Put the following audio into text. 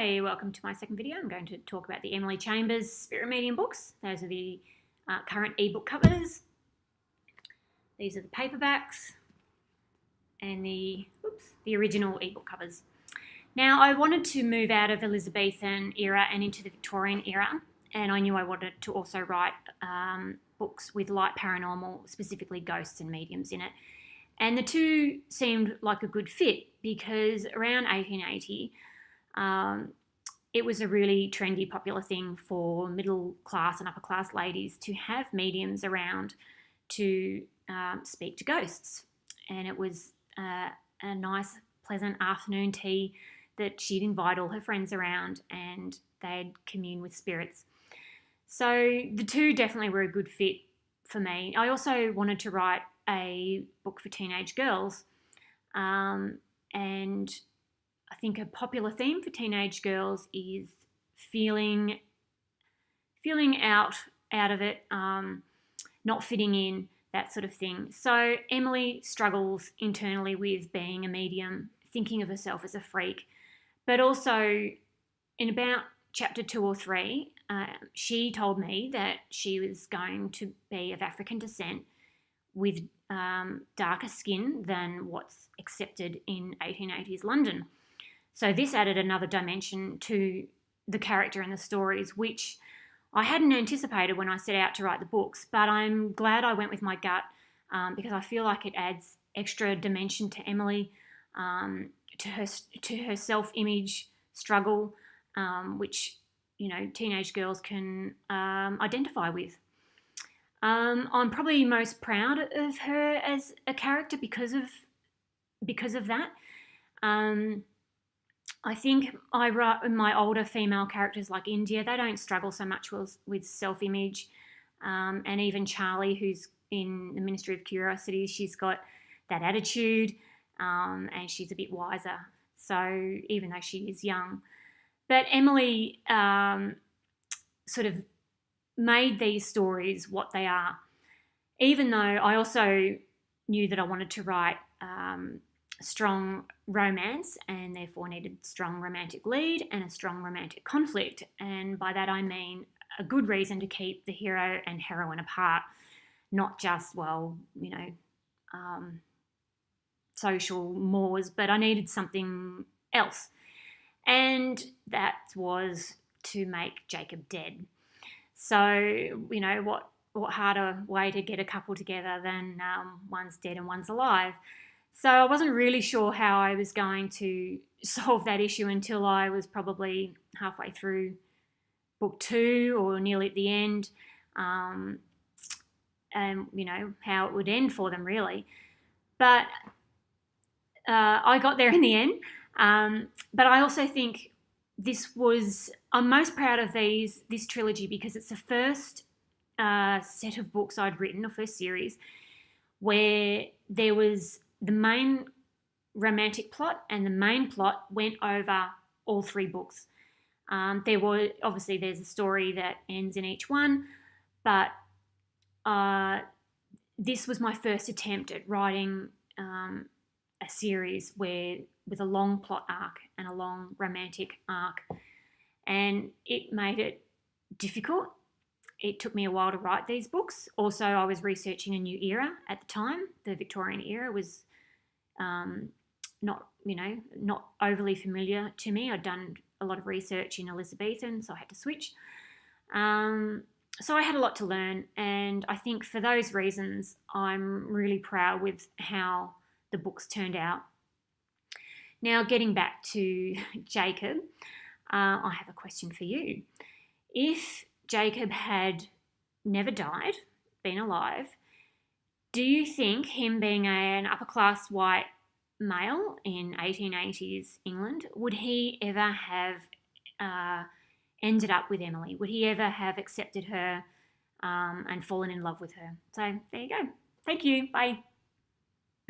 Hey, welcome to my second video. I'm going to talk about the Emily Chambers Spirit Medium books. Those are the current ebook covers. These are the paperbacks and the original ebook covers. Now, I wanted to move out of Elizabethan era and into the Victorian era, and I knew I wanted to also write books with light paranormal, specifically ghosts and mediums in it. And the two seemed like a good fit because around 1880, it was a really trendy, popular thing for middle class and upper class ladies to have mediums around to speak to ghosts. And it was a nice, pleasant afternoon tea that she'd invite all her friends around and they'd commune with spirits. So the two definitely were a good fit for me. I also wanted to write a book for teenage girls, and I think a popular theme for teenage girls is feeling out of it, not fitting in, that sort of thing. So Emily struggles internally with being a medium, thinking of herself as a freak, but also in about chapter 2 or 3, she told me that she was going to be of African descent with darker skin than what's accepted in 1880s London. So this added another dimension to the character and the stories, which I hadn't anticipated when I set out to write the books, but I'm glad I went with my gut because I feel like it adds extra dimension to Emily, to her self-image struggle, which teenage girls can identify with. I'm probably most proud of her as a character because of that. I think I write my older female characters like India, they don't struggle so much with self-image. And even Charlie, who's in the Ministry of Curiosity, she's got that attitude, and she's a bit wiser. So even though she is young. But Emily sort of made these stories what they are, even though I also knew that I wanted to write strong romance and therefore needed strong romantic lead and a strong romantic conflict. And by that I mean a good reason to keep the hero and heroine apart, not just, social mores, but I needed something else. And that was to make Jacob dead. So, what harder way to get a couple together than one's dead and one's alive. So I wasn't really sure how I was going to solve that issue until I was probably halfway through book 2 or nearly at the end, and, how it would end for them really. But I got there in the end. But I also think I'm most proud of this trilogy because it's the first set of books I'd written, or first series, where there was the main romantic plot and the main plot went over all 3 books. There's a story that ends in each one, but this was my first attempt at writing a series with a long plot arc and a long romantic arc, and it made it difficult. It took me a while to write these books. Also, I was researching a new era at the time. The Victorian era was not overly familiar to me. I'd done a lot of research in Elizabethan, so I had to switch. So I had a lot to learn, and I think for those reasons, I'm really proud with how the books turned out. Now, getting back to Jacob, I have a question for you. If Jacob had never died, been alive, do you think him being an upper-class white male in 1880s England, would he ever have ended up with Emily? Would he ever have accepted her and fallen in love with her? So there you go. Thank you. Bye.